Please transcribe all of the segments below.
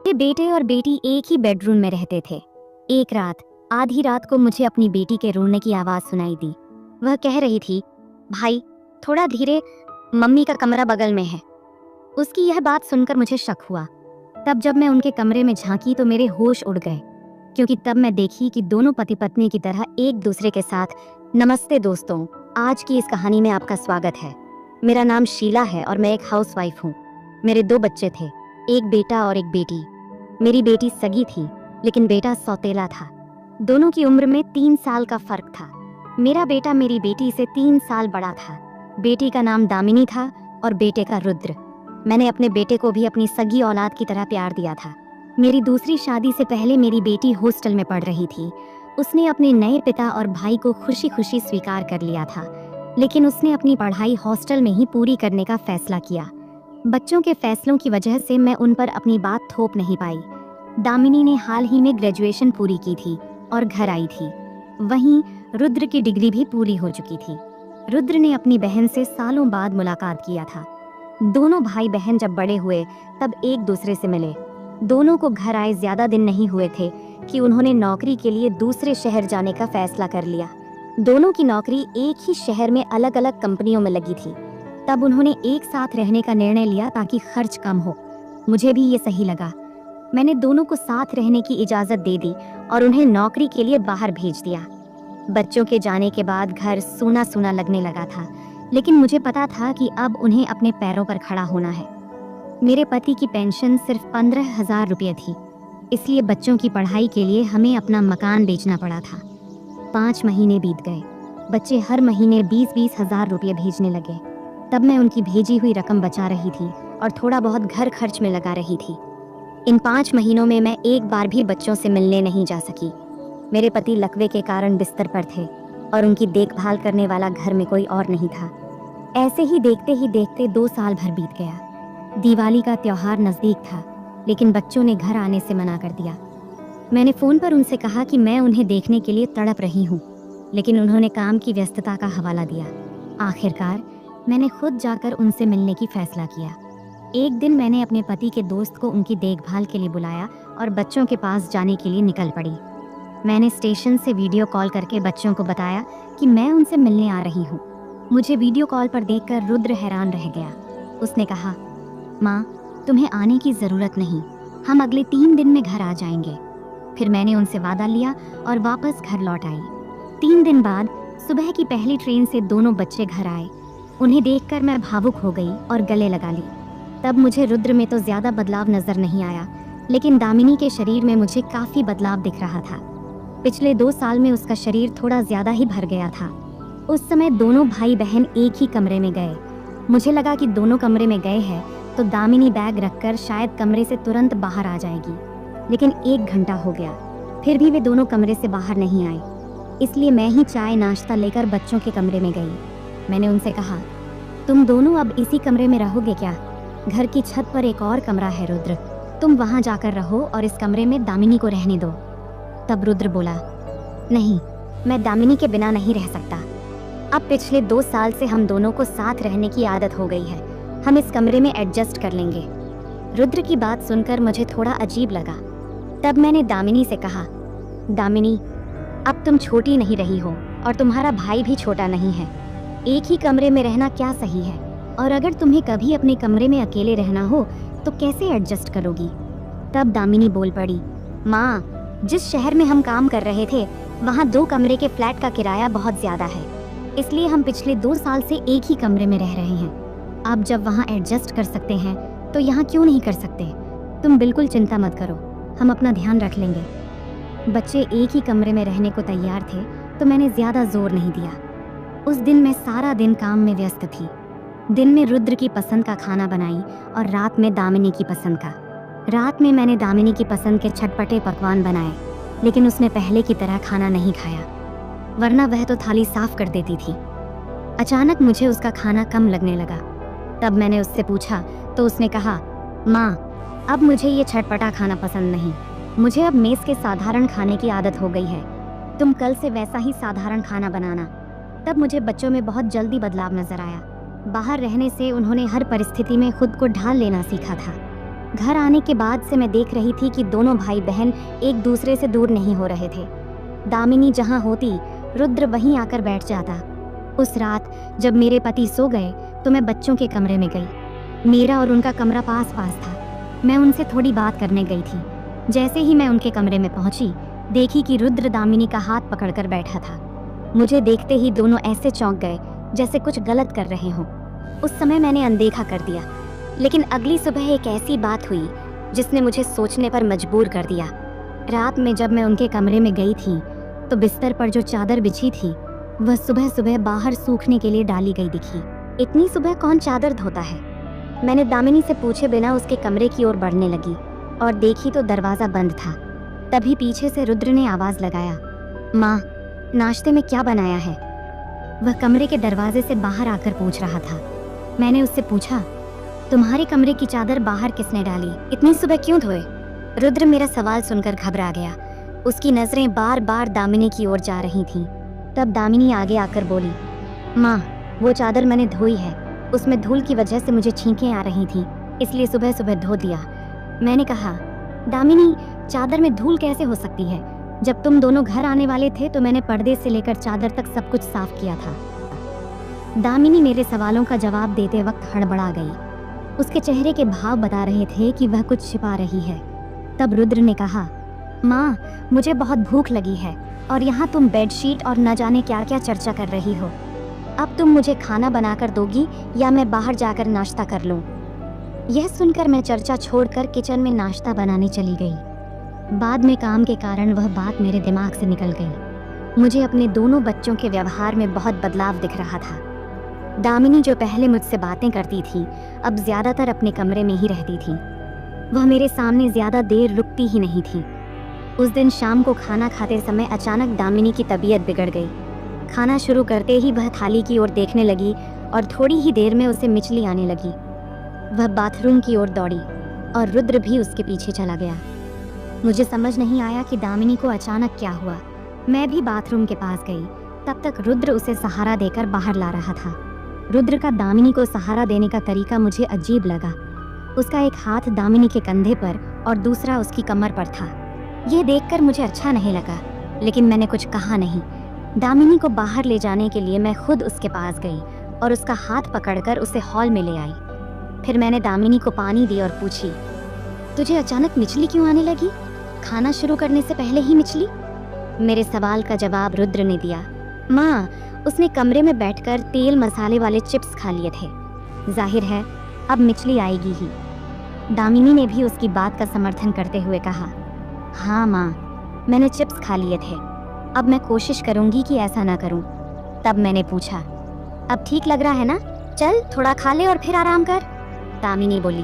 ये बेटे और बेटी एक ही बेडरूम में रहते थे। एक रात आधी रात को मुझे अपनी बेटी के रोने की आवाज सुनाई दी। वह कह रही थी, भाई थोड़ा धीरे, मम्मी का कमरा बगल में है। उसकी यह बात सुनकर मुझे शक हुआ। तब जब मैं उनके कमरे में झांकी तो मेरे होश उड़ गए, क्योंकि तब मैं देखी कि दोनों पति पत्नी की तरह एक दूसरे के साथ। नमस्ते दोस्तों, आज की इस कहानी में आपका स्वागत है। मेरा नाम शीला है और मैं एक हाउसवाइफ हूँ। मेरे 2 बच्चे थे, एक बेटा और एक बेटी। मेरी बेटी सगी थी, लेकिन बेटा सौतेला था। दोनों की उम्र में 3 साल का फर्क था। मेरा बेटा मेरी बेटी से 3 साल बड़ा था। बेटी का नाम दामिनी था और बेटे का रुद्र। मैंने अपने बेटे को भी अपनी सगी औलाद की तरह प्यार दिया था। मेरी दूसरी शादी से पहले मेरी बेटी हॉस्टल में पढ़ रही थी। उसने अपने नए पिता और भाई को खुशी खुशी स्वीकार कर लिया था, लेकिन उसने अपनी पढ़ाई हॉस्टल में ही पूरी करने का फैसला किया। बच्चों के फैसलों की वजह से मैं उन पर अपनी बात थोप नहीं पाई। दामिनी ने हाल ही में ग्रेजुएशन पूरी की थी और घर आई थी। वहीं रुद्र की डिग्री भी पूरी हो चुकी थी। रुद्र ने अपनी बहन से सालों बाद मुलाकात किया था। दोनों भाई बहन जब बड़े हुए तब एक दूसरे से मिले। दोनों को घर आए ज्यादा दिन नहीं हुए थे कि उन्होंने नौकरी के लिए दूसरे शहर जाने का फैसला कर लिया। दोनों की नौकरी एक ही शहर में अलग अलग कंपनियों में लगी थी। तब उन्होंने एक साथ रहने का निर्णय लिया ताकि खर्च कम हो। मुझे भी ये सही लगा। मैंने दोनों को साथ रहने की इजाजत दे दी और उन्हें नौकरी के लिए बाहर भेज दिया। बच्चों के जाने के बाद घर सूना सूना लगने लगा था, लेकिन मुझे पता था कि अब उन्हें अपने पैरों पर खड़ा होना है। मेरे पति की पेंशन सिर्फ 15,000 रुपये थी, इसलिए बच्चों की पढ़ाई के लिए हमें अपना मकान बेचना पड़ा था। 5 महीने बीत गए। बच्चे हर महीने 20-20 हजार रुपये भेजने लगे। तब मैं उनकी भेजी हुई रकम बचा रही थी और थोड़ा बहुत घर खर्च में लगा रही थी। इन 5 महीनों में मैं एक बार भी बच्चों से मिलने नहीं जा सकी। मेरे पति लकवे के कारण बिस्तर पर थे और उनकी देखभाल करने वाला घर में कोई और नहीं था। ऐसे ही देखते 2 साल भर बीत गया। दिवाली का त्योहार नज़दीक था, लेकिन बच्चों ने घर आने से मना कर दिया। मैंने फ़ोन पर उनसे कहा कि मैं उन्हें देखने के लिए तड़प रही हूँ, लेकिन उन्होंने काम की व्यस्तता का हवाला दिया। आखिरकार मैंने खुद जाकर उनसे मिलने की फैसला किया। एक दिन मैंने अपने पति के दोस्त को उनकी देखभाल के लिए बुलाया और बच्चों के पास जाने के लिए निकल पड़ी। मैंने स्टेशन से वीडियो कॉल करके बच्चों को बताया कि मैं उनसे मिलने आ रही हूँ। मुझे वीडियो कॉल पर देखकर रुद्र हैरान रह गया। उसने कहा, माँ तुम्हें आने की ज़रूरत नहीं, हम अगले 3 दिन में घर आ जाएंगे। फिर मैंने उनसे वादा लिया और वापस घर लौट आई। 3 दिन बाद सुबह की पहली ट्रेन से दोनों बच्चे घर आए। उन्हें देखकर मैं भावुक हो गई और गले लगा ली। तब मुझे रुद्र में तो ज़्यादा बदलाव नज़र नहीं आया, लेकिन दामिनी के शरीर में मुझे काफ़ी बदलाव दिख रहा था। पिछले 2 साल में उसका शरीर थोड़ा ज़्यादा ही भर गया था। उस समय दोनों भाई बहन एक ही कमरे में गए। मुझे लगा कि दोनों कमरे में गए हैं तो दामिनी बैग रखकर शायद कमरे से तुरंत बाहर आ जाएगी, लेकिन 1 घंटा हो गया, फिर भी वे दोनों कमरे से बाहर नहीं आए। इसलिए मैं ही चाय नाश्ता लेकर बच्चों के कमरे में गई। मैंने उनसे कहा, तुम दोनों अब इसी कमरे में रहोगे क्या? घर की छत पर एक और कमरा है रुद्र, तुम वहाँ जाकर रहो और इस कमरे में दामिनी को रहने दो। तब रुद्र बोला, नहीं, मैं दामिनी के बिना नहीं रह सकता। अब पिछले 2 साल से हम दोनों को साथ रहने की आदत हो गई है, हम इस कमरे में एडजस्ट कर लेंगे। रुद्र की बात सुनकर मुझे थोड़ा अजीब लगा। तब मैंने दामिनी से कहा, दामिनी अब तुम छोटी नहीं रही हो और तुम्हारा भाई भी छोटा नहीं है। एक ही कमरे में रहना क्या सही है? और अगर तुम्हें कभी अपने कमरे में अकेले रहना हो तो कैसे एडजस्ट करोगी? तब दामिनी बोल पड़ी, माँ जिस शहर में हम काम कर रहे थे वहाँ 2 कमरे के फ्लैट का किराया बहुत ज़्यादा है, इसलिए हम पिछले 2 साल से एक ही कमरे में रह रहे हैं। अब जब वहाँ एडजस्ट कर सकते हैं तो यहाँ क्यों नहीं कर सकते? तुम बिल्कुल चिंता मत करो, हम अपना ध्यान रख लेंगे। बच्चे एक ही कमरे में रहने को तैयार थे तो मैंने ज़्यादा जोर नहीं दिया। उस दिन मैं सारा दिन काम में व्यस्त थी। दिन में रुद्र की पसंद का खाना बनाई और रात में दामिनी की पसंद का। रात में मैंने दामिनी की पसंद के चटपटे पकवान बनाए, लेकिन उसने पहले की तरह खाना नहीं खाया, वरना वह तो थाली साफ कर देती थी। अचानक मुझे उसका खाना कम लगने लगा। तब मैंने उससे पूछा तो उसने कहा, माँ अब मुझे ये चटपटा खाना पसंद नहीं, मुझे अब मेस के साधारण खाने की आदत हो गई है, तुम कल से वैसा ही साधारण खाना बनाना। तब मुझे बच्चों में बहुत जल्दी बदलाव नजर आया। बाहर रहने से उन्होंने हर परिस्थिति में खुद को ढाल लेना सीखा था। घर आने के बाद से मैं देख रही थी कि दोनों भाई बहन एक दूसरे से दूर नहीं हो रहे थे। दामिनी जहाँ होती, रुद्र वहीं आकर बैठ जाता। उस रात जब मेरे पति सो गए तो मैं बच्चों के कमरे में गई। मेरा और उनका कमरा पास पास था। मैं उनसे थोड़ी बात करने गई थी। जैसे ही मैं उनके कमरे में पहुंची, देखी कि रुद्र दामिनी का हाथ पकड़कर बैठा था। मुझे देखते ही दोनों ऐसे चौंक गए जैसे कुछ गलत कर रहे हों। उस समय मैंने अनदेखा कर दिया, लेकिन अगली सुबह एक ऐसी बात हुई जिसने मुझे सोचने पर मजबूर कर दिया। रात में जब मैं उनके कमरे में गई थी तो बिस्तर पर जो चादर बिछी थी वह सुबह सुबह बाहर सूखने के लिए डाली गई दिखी। इतनी सुबह कौन चादर धोता है? मैंने दामिनी से पूछे बिना उसके कमरे की ओर बढ़ने लगी और देखी तो दरवाज़ा बंद था। तभी पीछे से रुद्र ने आवाज़ लगाया, माँ, नाश्ते में क्या बनाया है? वह कमरे के दरवाजे से बाहर आकर पूछ रहा था। मैंने उससे पूछा, तुम्हारे कमरे की चादर बाहर किसने डाली? इतनी सुबह क्यों धोए? रुद्र मेरा सवाल सुनकर घबरा गया। उसकी नज़रें बार बार दामिनी की ओर जा रही थीं। तब दामिनी आगे आकर बोली, माँ, वो चादर मैंने धोई है। उसमें धूल की वजह से मुझे छींकें आ रही थीं, इसलिए सुबह सुबह धो दिया। मैंने कहा, दामिनी, चादर में धूल कैसे हो सकती है? जब तुम दोनों घर आने वाले थे तो मैंने पर्दे से लेकर चादर तक सब कुछ साफ किया था। दामिनी मेरे सवालों का जवाब देते वक्त हड़बड़ा गई। उसके चेहरे के भाव बता रहे थे कि वह कुछ छिपा रही है। तब रुद्र ने कहा, माँ, मुझे बहुत भूख लगी है और यहाँ तुम बेडशीट और न जाने क्या क्या चर्चा कर रही हो। अब तुम मुझे खाना बनाकर दोगी या मैं बाहर जाकर नाश्ता कर लूँ? यह सुनकर मैं चर्चा छोड़कर किचन में नाश्ता बनाने चली गई। बाद में काम के कारण वह बात मेरे दिमाग से निकल गई। मुझे अपने दोनों बच्चों के व्यवहार में बहुत बदलाव दिख रहा था। दामिनी जो पहले मुझसे बातें करती थी, अब ज़्यादातर अपने कमरे में ही रहती थी। वह मेरे सामने ज़्यादा देर रुकती ही नहीं थी। उस दिन शाम को खाना खाते समय अचानक दामिनी की तबीयत बिगड़ गई। खाना शुरू करते ही वह थाली की ओर देखने लगी और थोड़ी ही देर में उसे मिचली आने लगी। वह बाथरूम की ओर दौड़ी और रुद्र भी उसके पीछे चला गया। मुझे समझ नहीं आया कि दामिनी को अचानक क्या हुआ। मैं भी बाथरूम के पास गई। तब तक रुद्र उसे सहारा देकर बाहर ला रहा था। रुद्र का दामिनी को सहारा देने का तरीका मुझे अजीब लगा। उसका एक हाथ दामिनी के कंधे पर और दूसरा उसकी कमर पर था। यह देखकर मुझे अच्छा नहीं लगा, लेकिन मैंने कुछ कहा नहीं। दामिनी को बाहर ले जाने के लिए मैं खुद उसके पास गई और उसका हाथ पकड़कर उसे हॉल में ले आई। फिर मैंने दामिनी को पानी दी और पूछी, तुझे अचानक मिचली क्यों आने लगी? खाना शुरू करने से पहले ही मिचली? मेरे सवाल का जवाब रुद्र ने दिया, माँ, उसने कमरे में बैठकर तेल मसाले वाले चिप्स खा लिए थे। जाहिर है अब मिचली आएगी ही। दामिनी ने भी उसकी बात का समर्थन करते हुए कहा, हाँ माँ, मैंने चिप्स खा लिए थे। अब मैं कोशिश करूंगी कि ऐसा ना करूं। तब मैंने पूछा, अब ठीक लग रहा है ना? चल थोड़ा खा ले और फिर आराम कर। दामिनी बोली,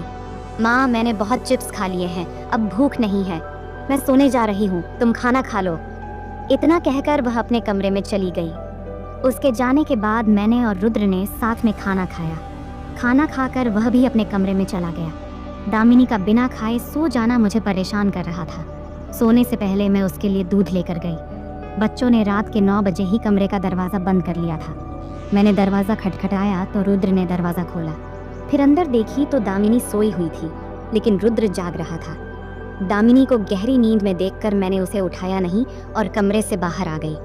माँ, मैंने बहुत चिप्स खा लिए हैं, अब भूख नहीं है। मैं सोने जा रही हूँ, तुम खाना खा लो। इतना कहकर वह अपने कमरे में चली गई। उसके जाने के बाद मैंने और रुद्र ने साथ में खाना खाया। खाना खाकर वह भी अपने कमरे में चला गया। दामिनी का बिना खाए सो जाना मुझे परेशान कर रहा था। सोने से पहले मैं उसके लिए दूध लेकर गई। बच्चों ने रात के 9 बजे ही कमरे का दरवाज़ा बंद कर लिया था। मैंने दरवाज़ा खटखटाया तो रुद्र ने दरवाज़ा खोला। फिर अंदर देखी तो दामिनी सोई हुई थी, लेकिन रुद्र जाग रहा था। दामिनी को गहरी नींद में देखकर मैंने उसे उठाया नहीं और कमरे से बाहर आ गई।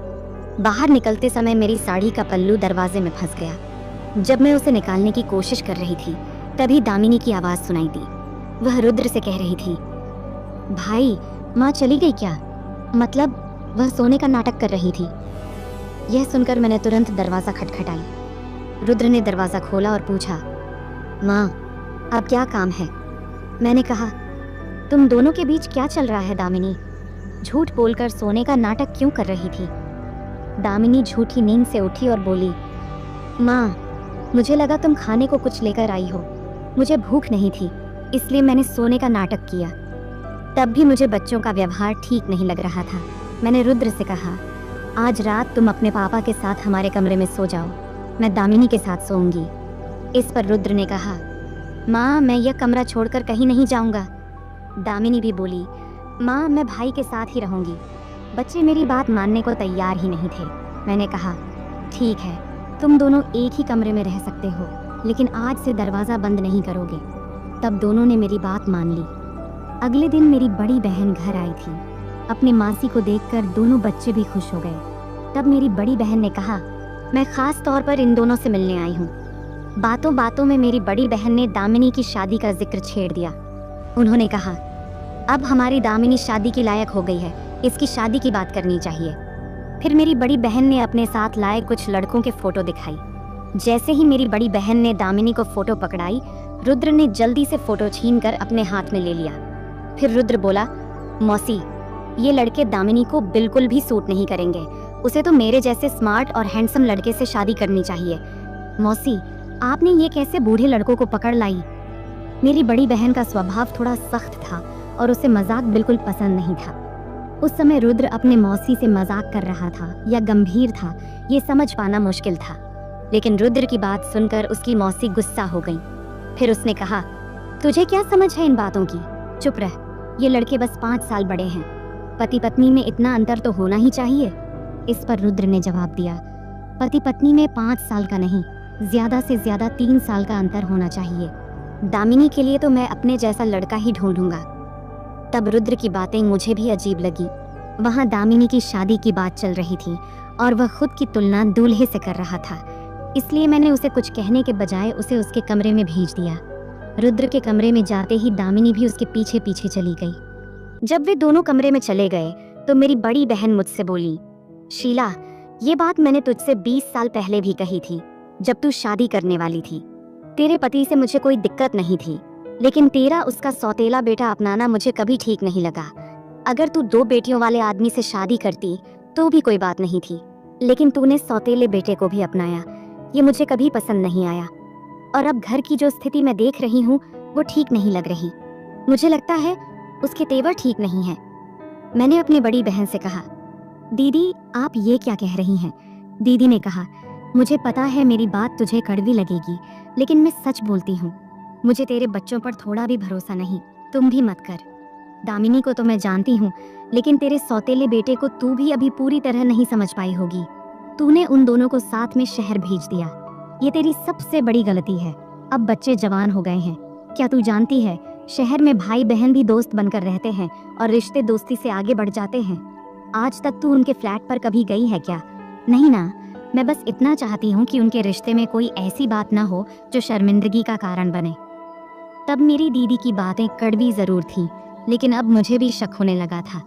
बाहर निकलते समय मेरी साड़ी का पल्लू दरवाजे में फंस गया। जब मैं उसे निकालने की कोशिश कर रही थी तभी दामिनी की आवाज़ सुनाई दी। वह रुद्र से कह रही थी, भाई, माँ चली गई क्या? मतलब वह सोने का नाटक कर रही थी। यह सुनकर मैंने तुरंत दरवाज़ा खटखटाई। रुद्र ने दरवाज़ा खोला और पूछा, माँ, अब क्या काम है? मैंने कहा, तुम दोनों के बीच क्या चल रहा है दामिनी? झूठ बोलकर सोने का नाटक क्यों कर रही थी? दामिनी झूठी नींद से उठी और बोली, माँ, मुझे लगा तुम खाने को कुछ लेकर आई हो। मुझे भूख नहीं थी, इसलिए मैंने सोने का नाटक किया। तब भी मुझे बच्चों का व्यवहार ठीक नहीं लग रहा था। मैंने रुद्र से कहा, आज रात तुम अपने पापा के साथ हमारे कमरे में सो जाओ, मैं दामिनी के साथ सोऊंगी। इस पर रुद्र ने कहा, माँ, मैं यह कमरा छोड़कर कहीं नहीं जाऊंगा। दामिनी भी बोली, माँ, मैं भाई के साथ ही रहूंगी। बच्चे मेरी बात मानने को तैयार ही नहीं थे। मैंने कहा, ठीक है, तुम दोनों एक ही कमरे में रह सकते हो, लेकिन आज से दरवाज़ा बंद नहीं करोगे। तब दोनों ने मेरी बात मान ली। अगले दिन मेरी बड़ी बहन घर आई थी। अपने मासी को देखकर दोनों बच्चे भी खुश हो गए। तब मेरी बड़ी बहन ने कहा, मैं खास तौर पर इन दोनों से मिलने आई हूँ। बातों बातों में मेरी बड़ी बहन ने दामिनी की शादी का जिक्र छेड़ दिया। उन्होंने कहा, अब हमारी दामिनी शादी के लायक हो गई है, इसकी शादी की बात करनी चाहिए। फिर मेरी बड़ी बहन ने अपने साथ लाए कुछ लड़कों के फोटो दिखाई। जैसे ही मेरी बड़ी बहन ने दामिनी को फोटो पकड़ाई, रुद्र ने जल्दी से फोटो छीनकर अपने हाथ में ले लिया। फिर रुद्र बोला, मौसी, ये लड़के दामिनी को बिल्कुल भी सूट नहीं करेंगे। उसे तो मेरे जैसे स्मार्ट और हैंडसम लड़के से शादी करनी चाहिए। मौसी, आपने ये कैसे बूढ़े लड़कों को पकड़ लाई? मेरी बड़ी बहन का स्वभाव थोड़ा सख्त था और उसे मजाक बिल्कुल पसंद नहीं था। उस समय रुद्र अपने मौसी से मजाक कर रहा था या गंभीर था, ये समझ पाना मुश्किल था। लेकिन रुद्र की बात सुनकर उसकी मौसी गुस्सा हो गई। फिर उसने कहा, तुझे क्या समझ है इन बातों की? चुप रह, ये लड़के बस 5 साल बड़े हैं। पति पत्नी में इतना अंतर तो होना ही चाहिए। इस पर रुद्र ने जवाब दिया, पति पत्नी में 5 साल का नहीं, ज्यादा से ज्यादा 3 साल का अंतर होना चाहिए। दामिनी के लिए तो मैं अपने जैसा लड़का ही ढूंढूंगा। तब रुद्र की बातें मुझे भी अजीब लगी। वहाँ दामिनी की शादी की बात चल रही थी और वह खुद की तुलना दूल्हे से कर रहा था। इसलिए मैंने उसे कुछ कहने के बजाय उसे उसके कमरे में भेज दिया। रुद्र के कमरे में जाते ही दामिनी भी उसके पीछे पीछे चली गई। जब वे दोनों कमरे में चले गए तो मेरी बड़ी बहन मुझसे बोली, शीला, ये बात मैंने तुझसे 20 साल पहले भी कही थी, जब तू शादी करने वाली थी। तेरे पति से मुझे कोई दिक्कत नहीं थी, लेकिन तेरा उसका सौतेला बेटा अपनाना मुझे कभी ठीक नहीं लगा। अगर तू 2 बेटियों वाले आदमी से शादी करती तो भी कोई बात नहीं थी, लेकिन तूने सौतेले बेटे को भी अपनाया। ये मुझे कभी पसंद नहीं आया और अब घर की जो स्थिति मैं देख रही हूँ वो ठीक नहीं लग रही। मुझे लगता है उसके तेवर ठीक नहीं है। मैंने अपनी बड़ी बहन से कहा, दीदी, आप ये क्या कह रही हैं? दीदी ने कहा, मुझे पता है मेरी बात तुझे कड़वी लगेगी, लेकिन मैं सच बोलती हूँ। मुझे तेरे बच्चों पर थोड़ा भी भरोसा नहीं, तुम भी मत कर। दामिनी को तो मैं जानती हूँ, लेकिन तेरे सौतेले बेटे को तू भी अभी पूरी तरह नहीं समझ पाई होगी। तूने उन दोनों को साथ में शहर भेज दिया, ये तेरी सबसे बड़ी गलती है। अब बच्चे जवान हो गए हैं। क्या तू जानती है, शहर में भाई बहन भी दोस्त बनकर रहते हैं और रिश्ते दोस्ती से आगे बढ़ जाते हैं। आज तक तू उनके फ्लैट पर कभी गई है क्या? नहीं ना। मैं बस इतना चाहती हूँ कि उनके रिश्ते में कोई ऐसी बात ना हो जो शर्मिंदगी का कारण बने। तब मेरी दीदी की बातें कड़वी जरूर थी, लेकिन अब मुझे भी शक होने लगा था।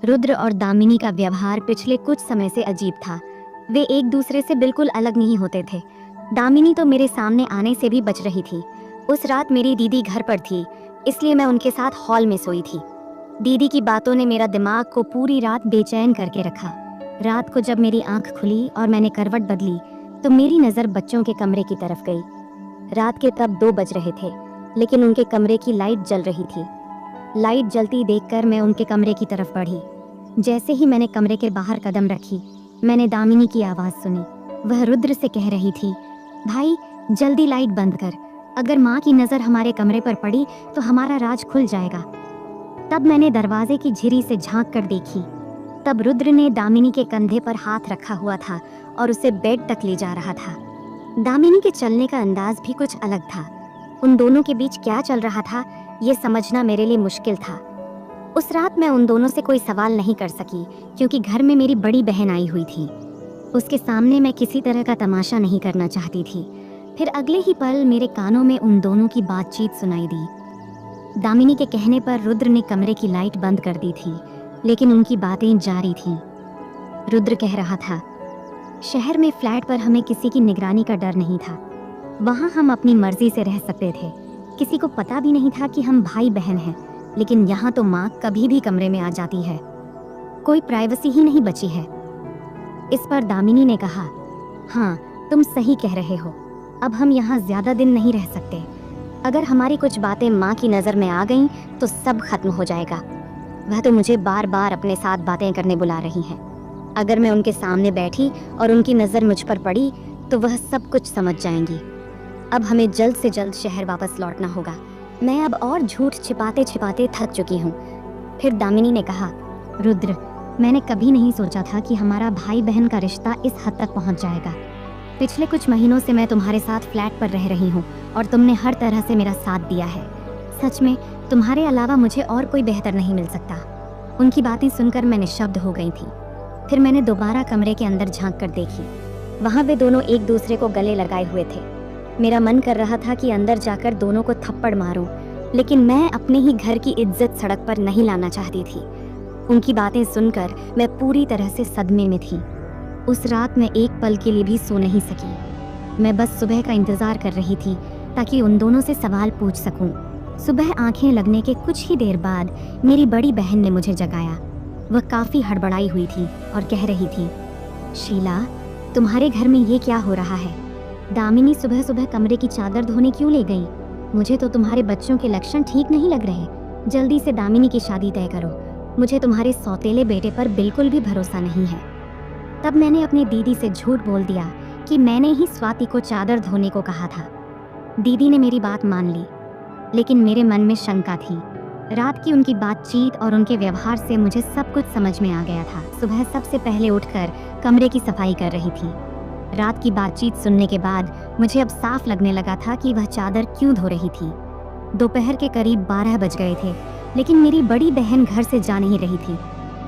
रुद्र और दामिनी का व्यवहार पिछले कुछ समय से अजीब था। वे एक दूसरे से बिल्कुल अलग नहीं होते थे। दामिनी तो मेरे सामने आने से भी बच रही थी। उस रात मेरी दीदी घर पर थी, इसलिए मैं उनके साथ हॉल में सोई थी। दीदी की बातों ने मेरा दिमाग को पूरी रात बेचैन करके रखा। रात को जब मेरी आंख खुली और मैंने करवट बदली तो मेरी नज़र बच्चों के कमरे की तरफ गई। रात के तब 2 बज रहे थे, लेकिन उनके कमरे की लाइट जल रही थी। लाइट जलती देखकर मैं उनके कमरे की तरफ बढ़ी। जैसे ही मैंने कमरे के बाहर कदम रखी, मैंने दामिनी की आवाज़ सुनी। वह रुद्र से कह रही थी, भाई जल्दी लाइट बंद कर, अगर माँ की नज़र हमारे कमरे पर पड़ी तो हमारा राज खुल जाएगा। तब मैंने दरवाजे की झिरी से झांक कर देखी। तब रुद्र ने दामिनी के कंधे पर हाथ रखा हुआ था और उसे बेड तक ले जा रहा था। दामिनी के चलने का अंदाज भी कुछ अलग था। उन दोनों के बीच क्या चल रहा था ये समझना मेरे लिए मुश्किल था। उस रात मैं उन दोनों से कोई सवाल नहीं कर सकी, क्योंकि घर में मेरी बड़ी बहन आई हुई थी। उसके सामने मैं किसी तरह का तमाशा नहीं करना चाहती थी। फिर अगले ही पल मेरे कानों में उन दोनों की बातचीत सुनाई दी। दामिनी के कहने पर रुद्र ने कमरे की लाइट बंद कर दी थी, लेकिन उनकी बातें जारी थीं। रुद्र कह रहा था, शहर में फ्लैट पर हमें किसी की निगरानी का डर नहीं था। वहाँ हम अपनी मर्जी से रह सकते थे। किसी को पता भी नहीं था कि हम भाई बहन हैं, लेकिन यहाँ तो माँ कभी भी कमरे में आ जाती है। कोई प्राइवेसी ही नहीं बची है। इस पर दामिनी ने कहा, हाँ तुम सही कह रहे हो, अब हम यहाँ ज्यादा दिन नहीं रह सकते। अगर हमारी कुछ बातें माँ की नज़र में आ गईं तो सब खत्म हो जाएगा। वह तो मुझे बार बार अपने साथ बातें करने बुला रही हैं। अगर मैं उनके सामने बैठी और उनकी नज़र मुझ पर पड़ी तो वह सब कुछ समझ जाएंगी। अब हमें जल्द से जल्द शहर वापस लौटना होगा। मैं अब और झूठ छिपाते छिपाते थक चुकी हूँ। फिर दामिनी ने कहा, रुद्र, मैंने कभी नहीं सोचा था कि हमारा भाई बहन का रिश्ता इस हद तक पहुँच जाएगा। पिछले कुछ महीनों से मैं तुम्हारे साथ फ्लैट पर रह रही हूँ और तुमने हर तरह से मेरा साथ दिया है। सच में तुम्हारे अलावा मुझे और कोई बेहतर नहीं मिल सकता। उनकी बातें सुनकर मैं निशब्द हो गई थी। फिर मैंने दोबारा कमरे के अंदर झांक कर देखी। वहाँ वे दोनों एक दूसरे को गले लगाए हुए थे। मेरा मन कर रहा था कि अंदर जाकर दोनों को थप्पड़ मारूं, लेकिन मैं अपने ही घर की इज्जत सड़क पर नहीं लाना चाहती थी। उनकी बातें सुनकर मैं पूरी तरह से सदमे में थी। उस रात मैं एक पल के लिए भी सो नहीं सकी। मैं बस सुबह का इंतजार कर रही थी ताकि उन दोनों से सवाल पूछ सकूं। सुबह आंखें लगने के कुछ ही देर बाद मेरी बड़ी बहन ने मुझे जगाया। वह काफ़ी हड़बड़ाई हुई थी और कह रही थी, शीला, तुम्हारे घर में ये क्या हो रहा है? दामिनी सुबह सुबह कमरे की चादर धोने क्यों ले गई? मुझे तो तुम्हारे बच्चों के लक्षण ठीक नहीं लग रहे। जल्दी से दामिनी की शादी तय करो। मुझे तुम्हारे सौतेले बेटे पर बिल्कुल भी भरोसा नहीं है। तब मैंने अपनी दीदी से झूठ बोल दिया कि मैंने ही स्वाति को चादर धोने को कहा था। दीदी ने मेरी बात मान ली, लेकिन मेरे मन में शंका थी। रात की उनकी बातचीत और उनके व्यवहार से मुझे सब कुछ समझ में आ गया था। सुबह सबसे पहले उठकर कमरे की सफाई कर रही थी। रात की बातचीत सुनने के बाद मुझे अब साफ लगने लगा था कि वह चादर क्यों धो रही थी। दोपहर के करीब 12 बज गए थे, लेकिन मेरी बड़ी बहन घर से जा नहीं रही थी।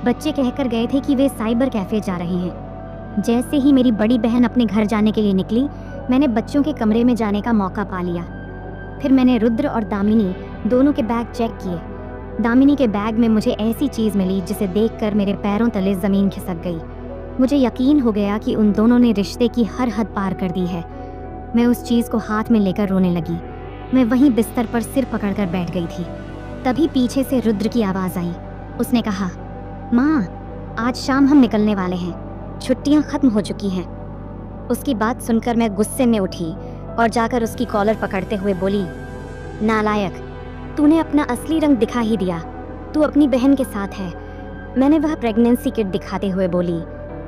बच्चे कहकर गए थे कि वे साइबर कैफे जा रहे हैं। जैसे ही मेरी बड़ी बहन अपने घर जाने के लिए निकली, मैंने बच्चों के कमरे में जाने का मौका पा लिया। फिर मैंने रुद्र और दामिनी दोनों के बैग चेक किए। दामिनी के बैग में मुझे ऐसी चीज़ मिली जिसे देखकर मेरे पैरों तले ज़मीन खिसक गई। मुझे यकीन हो गया कि उन दोनों ने रिश्ते की हर हद पार कर दी है। मैं उस चीज़ को हाथ में लेकर रोने लगी। मैं वहीं बिस्तर पर सिर पकड़कर बैठ गई थी। तभी पीछे से रुद्र की आवाज़ आई। उसने कहा, माँ, आज शाम हम निकलने वाले हैं। छुट्टियाँ ख़त्म हो चुकी हैं। उसकी बात सुनकर मैं गुस्से में उठी और जाकर उसकी कॉलर पकड़ते हुए बोली, नालायक, तूने अपना असली रंग दिखा ही दिया। तू अपनी बहन के साथ है। मैंने वह प्रेगनेंसी किट दिखाते हुए बोली,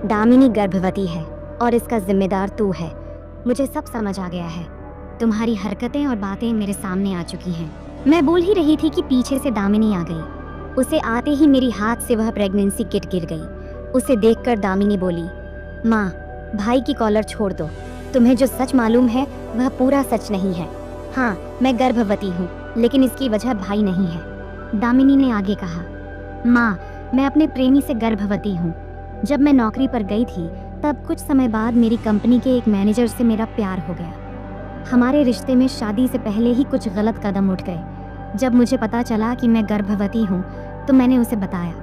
दामिनी गर्भवती है और इसका जिम्मेदार तू है। मुझे सब समझ आ गया है। तुम्हारी हरकतें और बातें मेरे सामने आ चुकी हैं। मैं बोल ही रही थी कि पीछे से दामिनी आ गई। उसे आते ही मेरी हाथ से वह प्रेगनेंसी किट गिर गई। उसे देखकर दामिनी बोली, माँ, भाई की कॉलर छोड़ दो। तुम्हें जो सच मालूम है वह पूरा सच नहीं है। हाँ, मैं गर्भवती हूँ, लेकिन इसकी वजह भाई नहीं है। दामिनी ने आगे कहा, माँ, मैं अपने प्रेमी से गर्भवती हूँ। जब मैं नौकरी पर गई थी तब कुछ समय बाद मेरी कंपनी के एक मैनेजर से मेरा प्यार हो गया। हमारे रिश्ते में शादी से पहले ही कुछ गलत कदम उठ गए। जब मुझे पता चला कि मैं गर्भवती हूँ तो मैंने उसे बताया,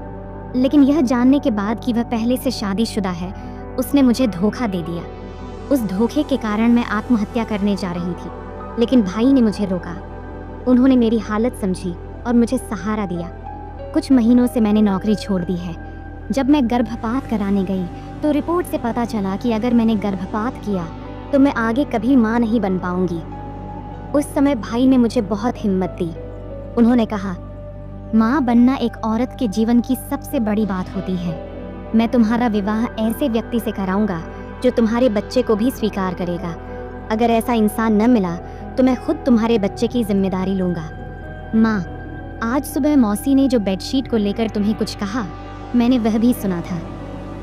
लेकिन यह जानने के बाद कि वह पहले से शादीशुदा है, उसने मुझे धोखा दे दिया। उस धोखे के कारण मैं आत्महत्या करने जा रही थी, लेकिन भाई ने मुझे रोका। उन्होंने मेरी हालत समझी और मुझे सहारा दिया। कुछ महीनों से मैंने नौकरी छोड़ दी है। जब मैं गर्भपात कराने गई तो रिपोर्ट से पता चला कि अगर मैंने गर्भपात किया तो मैं आगे कभी माँ नहीं बन पाऊंगी। उस समय भाई ने मुझे बहुत हिम्मत दी। उन्होंने कहा, माँ बनना एक औरत के जीवन की सबसे बड़ी बात होती है। मैं तुम्हारा विवाह ऐसे व्यक्ति से कराऊंगा जो तुम्हारे बच्चे को भी स्वीकार करेगा। अगर ऐसा इंसान न मिला तो मैं खुद तुम्हारे बच्चे की जिम्मेदारी लूंगा। माँ, आज सुबह मौसी ने जो बेडशीट को लेकर तुम्हें कुछ कहा, मैंने वह भी सुना था।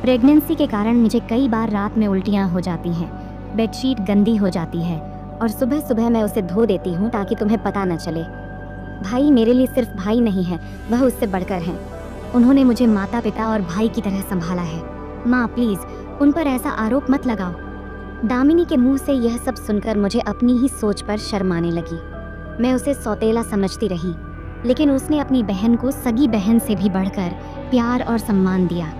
प्रेगनेंसी के कारण मुझे कई बार रात में उल्टियाँ हो जाती हैं। बेडशीट गंदी हो जाती है और सुबह सुबह मैं उसे धो देती हूँ ताकि तुम्हें पता न चले। भाई मेरे लिए सिर्फ भाई नहीं है, वह उससे बढ़कर हैं। उन्होंने मुझे माता पिता और भाई की तरह संभाला है। माँ, प्लीज़ उन पर ऐसा आरोप मत लगाओ। दामिनी के मुंह से यह सब सुनकर मुझे अपनी ही सोच पर शर्म आने लगी। मैं उसे सौतेला समझती रही, लेकिन उसने अपनी बहन को सगी बहन से भी बढ़कर प्यार और सम्मान दिया।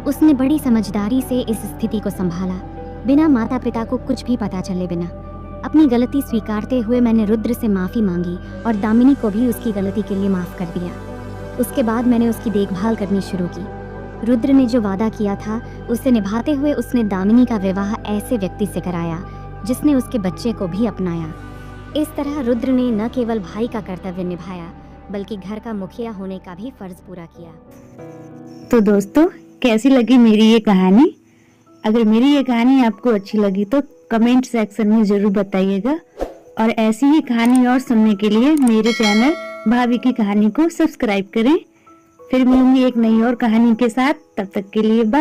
उसने बड़ी समझदारी से इस स्थिति को संभाला, बिना माता पिता को कुछ भी पता चले बिना। अपनी गलती स्वीकारते हुए मैंने रुद्र से माफ़ी मांगी और दामिनी को भी उसकी गलती के लिए माफ़ कर दिया। उसके बाद मैंने उसकी देखभाल करनी शुरू की। रुद्र ने जो वादा किया था उसे निभाते हुए उसने दामिनी का विवाह ऐसे व्यक्ति से कराया जिसने उसके बच्चे को भी अपनाया। इस तरह रुद्र ने न केवल भाई का कर्तव्य निभाया बल्कि घर का मुखिया होने का भी फर्ज पूरा किया। तो दोस्तों, कैसी लगी मेरी ये कहानी? अगर मेरी ये कहानी आपको अच्छी लगी तो कमेंट सेक्शन में जरूर बताइएगा, और ऐसी ही कहानी और सुनने के लिए मेरे चैनल भाभी की कहानी को सब्सक्राइब करें। फिर मिलूंगी एक नई और कहानी के साथ। तब तक के लिए बाय।